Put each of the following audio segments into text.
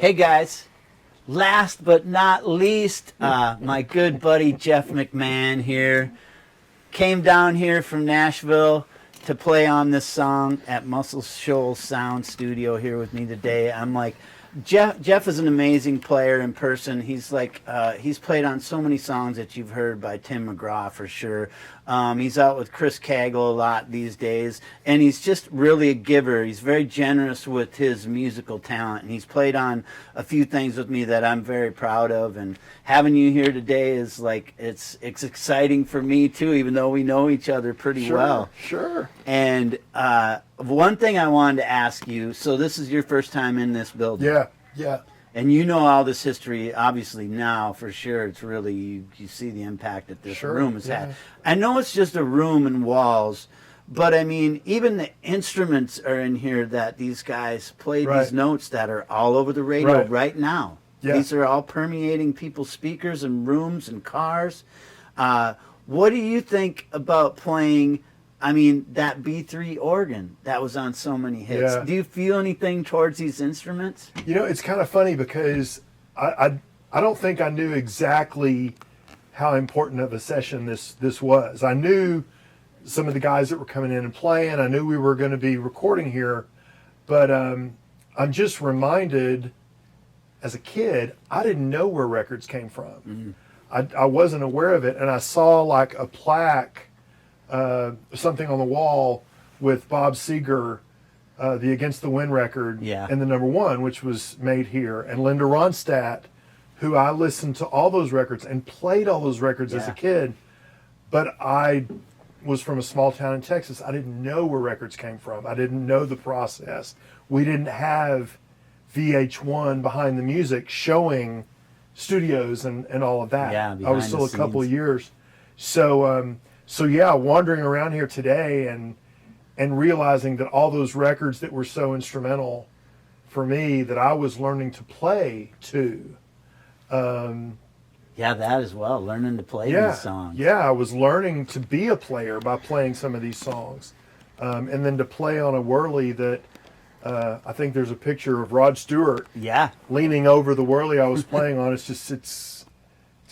Hey guys, last but not least, my good buddy Jeff McMahon here came down here from Nashville to play on this song at Muscle Shoals Sound Studio here with me today. I'm like, Jeff is an amazing player in person. He's like, he's played on so many songs that you've heard by Tim McGraw for sure. He's out with Chris Cagle a lot these days, and he's just really a giver. He's very generous with his musical talent, and he's played on a few things with me that I'm very proud of. And having you here today is like, it's exciting for me too, even though we know each other pretty well. Sure. And one thing I wanted to ask you, so this is your first time in this building. Yeah. And you know all this history, obviously now for sure. It's really, you see the impact that this room has had. I know it's just a room and walls, but I mean, even the instruments are in here that these guys play these notes that are all over the radio right now. Yeah. These are all permeating people's speakers and rooms and cars. What do you think about playing, I mean, that B3 organ that was on so many hits? Yeah. Do you feel anything towards these instruments? You know, it's kind of funny because I don't think I knew exactly how important of a session this was. I knew some of the guys that were coming in and playing. I knew we were going to be recording here, but I'm just reminded, as a kid, I didn't know where records came from. I wasn't aware of it, and I saw like a plaque, something on the wall with Bob Seger, the Against the Wind record, and the #1, which was made here, and Linda Ronstadt, who I listened to all those records and played all those records as a kid, but I was from a small town in Texas. I didn't know where records came from. I didn't know the process. We didn't have VH1 behind the music showing studios and all of that. I was still a couple of years. So yeah, wandering around here today and realizing that all those records that were so instrumental for me that I was learning to play too. Yeah, that as well, learning to play these songs. Yeah, I was learning to be a player by playing some of these songs. And then to play on a whirly that, I think there's a picture of Rod Stewart leaning over the whirly I was playing on. It's just, it's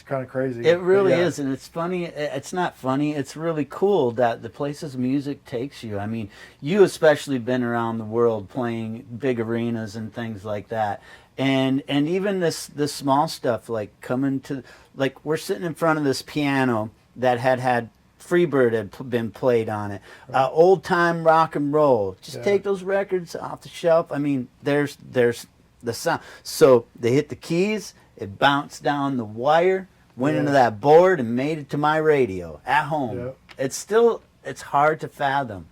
kind of crazy. It really is, and it's funny. It's not funny. It's really cool that the places music takes you. I mean, you especially been around the world playing big arenas and things like that, and even this small stuff like coming to, like we're sitting in front of this piano that had Freebird had been played on it, old time rock and roll. Just take those records off the shelf. I mean, there's the sound. So they hit the keys, it bounced down the wire, went into that board, and made it to my radio at home. It's hard to fathom.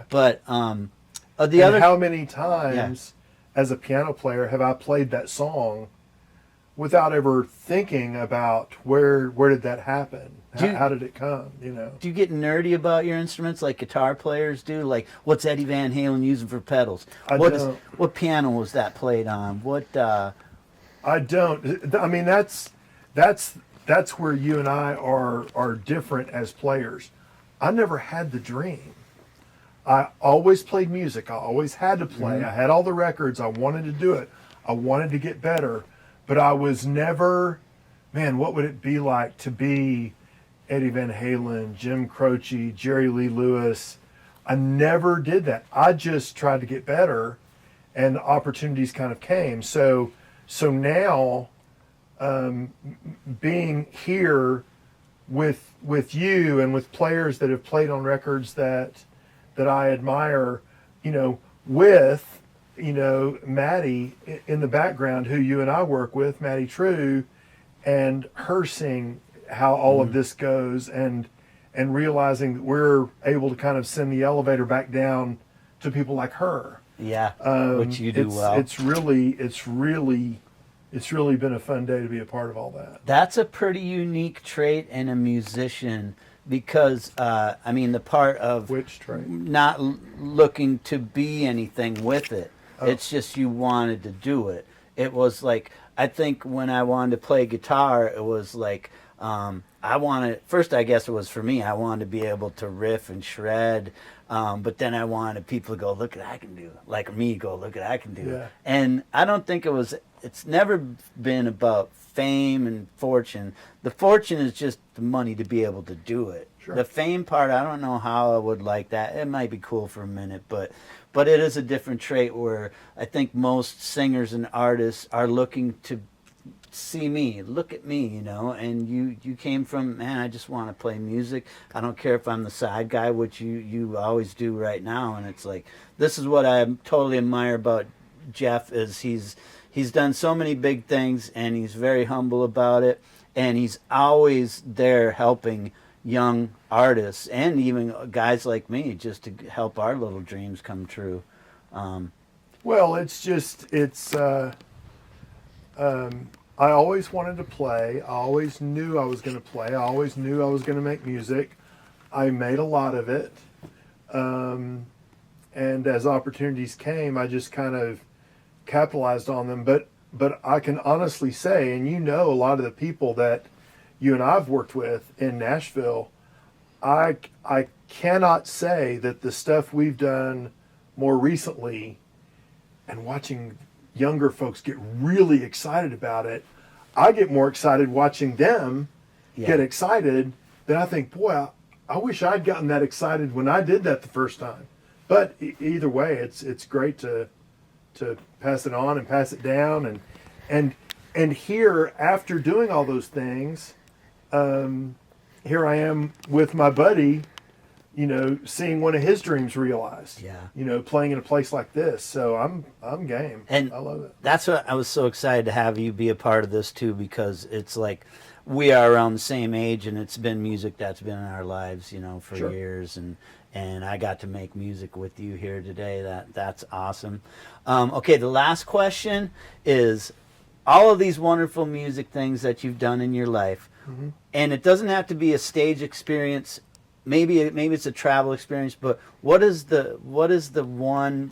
But how many times as a piano player have I played that song without ever thinking about where did that happen? How did it come? You know. Do you get nerdy about your instruments like guitar players do? Like, what's Eddie Van Halen using for pedals? What piano was that played on? I don't. I mean, that's where you and I are different as players. I never had the dream. I always played music. I always had to play. I had all the records. I wanted to do it. I wanted to get better. But I was never, man, what would it be like to be Eddie Van Halen, Jim Croce, Jerry Lee Lewis? I never did that. I just tried to get better, and the opportunities kind of came. So now, being here with you and with players that have played on records that I admire, you know, with, you know, Maddie in the background, who you and I work with, Maddie True, and her seeing how all of this goes, and realizing that we're able to kind of send the elevator back down to people like her. Which you do well. It's really been a fun day to be a part of all that. That's a pretty unique trait in a musician, because I mean, the part of which trait? Not looking to be anything with it. It's just you wanted to do it. It was like, I think when I wanted to play guitar, it was like, I wanted, first I guess it was for me, I wanted to be able to riff and shred. But then I wanted people to go, look at what I can do. Like me, go, look at what I can do. Yeah. And I don't think it's never been about fame and fortune. The fortune is just the money to be able to do it. Sure. The fame part, I don't know how I would like that. It might be cool for a minute, but it is a different trait where I think most singers and artists are looking to see me, look at me, and you came from, man, I just want to play music. I don't care if I'm the side guy, which you always do right now. And it's like, this is what I totally admire about Jeff is he's done so many big things, and he's very humble about it, and he's always there helping young artists and even guys like me just to help our little dreams come true. Well, I always wanted to play. I always knew I was going to play. I always knew I was going to make music. I made a lot of it. And as opportunities came, I just kind of capitalized on them. But I can honestly say, and a lot of the people that you and I've worked with in Nashville, I cannot say that the stuff we've done more recently and watching younger folks get really excited about it, I get more excited watching them get excited than I think, boy, I wish I'd gotten that excited when I did that the first time. But either way, it's great to pass it on and pass it down, and here, after doing all those things, here I am with my buddy, seeing one of his dreams realized. Yeah. Playing in a place like this. So I'm game. And I love it. That's what I was so excited to have you be a part of this too, because it's like we are around the same age, and it's been music that's been in our lives, for Sure. years, and I got to make music with you here today. That's awesome. Okay, the last question is all of these wonderful music things that you've done in your life, and it doesn't have to be a stage experience. Maybe it's a travel experience, but what is the one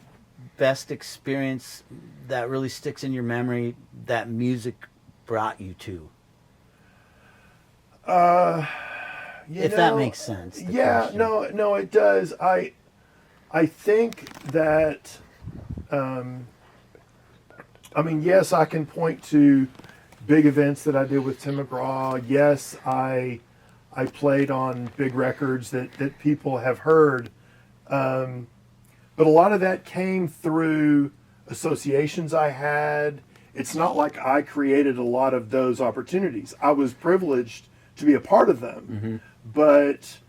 best experience that really sticks in your memory that music brought you to? If that makes sense. Yeah, question. no, it does. I think that, yes, I can point to big events that I did with Tim McGraw. Yes, I played on big records that people have heard. But a lot of that came through associations I had. It's not like I created a lot of those opportunities. I was privileged to be a part of them. But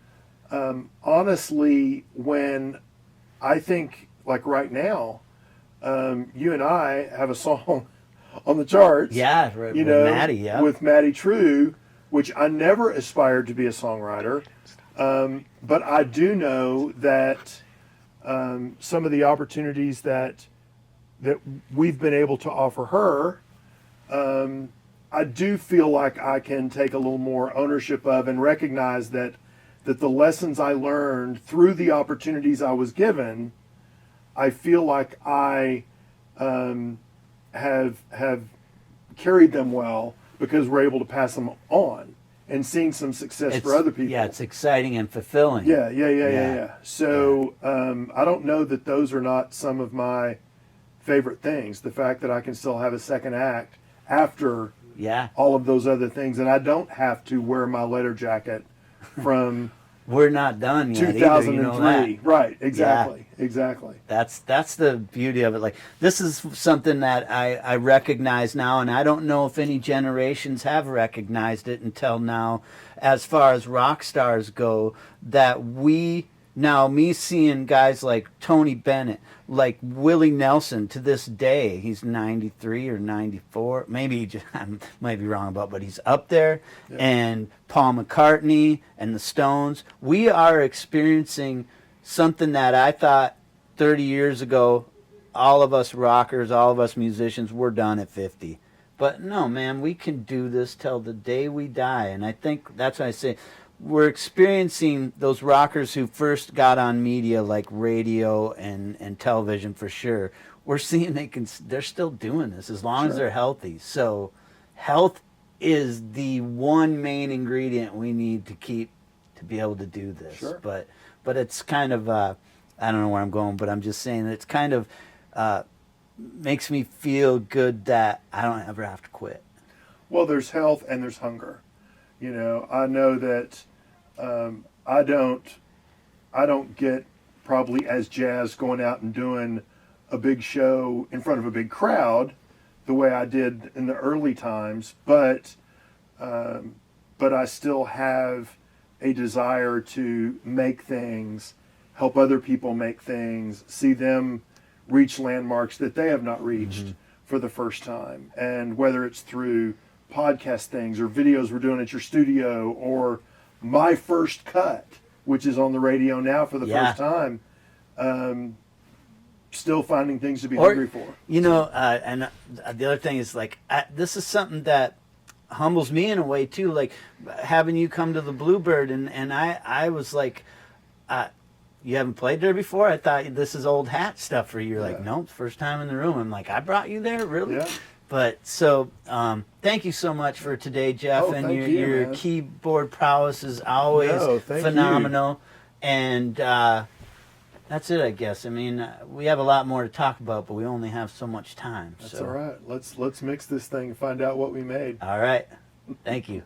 honestly, when I think, like right now, you and I have a song on the charts. Yeah, with Maddie, yeah. With Maddie True, which I never aspired to be a songwriter. But I do know that some of the opportunities that we've been able to offer her, I do feel like I can take a little more ownership of and recognize that the lessons I learned through the opportunities I was given, I feel like I have carried them well because we're able to pass them on and seeing some success for other people. Yeah, it's exciting and fulfilling. Yeah. So I don't know that those are not some of my favorite things. The fact that I can still have a second act after all of those other things, and I don't have to wear my leather jacket from we're not done yet 2003. Either, you know that. Right, exactly. That's the beauty of it. Like, this is something that I recognize now, and I don't know if any generations have recognized it until now, as far as rock stars go, that me seeing guys like Tony Bennett, like Willie Nelson, to this day, he's 93 or 94, maybe I might be wrong about, but he's up there, and Paul McCartney and the Stones. We are experiencing something that I thought 30 years ago, all of us rockers, all of us musicians, we're done at 50. But no, man, we can do this till the day we die, and I think that's why I say we're experiencing those rockers who first got on media like radio and television for sure. We're seeing they're still doing this as long as they're healthy. So health is the one main ingredient we need to keep to be able to do this. Sure. But it's kind of I don't know where I'm going, but I'm just saying it's kind of makes me feel good that I don't ever have to quit. Well, there's health and there's hunger. You know, I know that I don't get probably as jazzed going out and doing a big show in front of a big crowd the way I did in the early times, but I still have a desire to make things, help other people make things, see them reach landmarks that they have not reached for the first time. And whether it's through podcast things or videos we're doing at your studio or my first cut, which is on the radio now for the first time, still finding things to be hungry for. You know, and the other thing is like, this is something that humbles me in a way too, like having you come to the Bluebird and I was like, you haven't played there before? I thought this is old hat stuff for you. You're like, nope, first time in the room. I'm like, I brought you there? Really? Yeah. But so, thank you so much for today, Jeff. Oh, and thank your man. keyboard prowess is always phenomenal. And that's it, I guess. I mean, we have a lot more to talk about, but we only have so much time. That's all right. Let's mix this thing and find out what we made. All right. Thank you.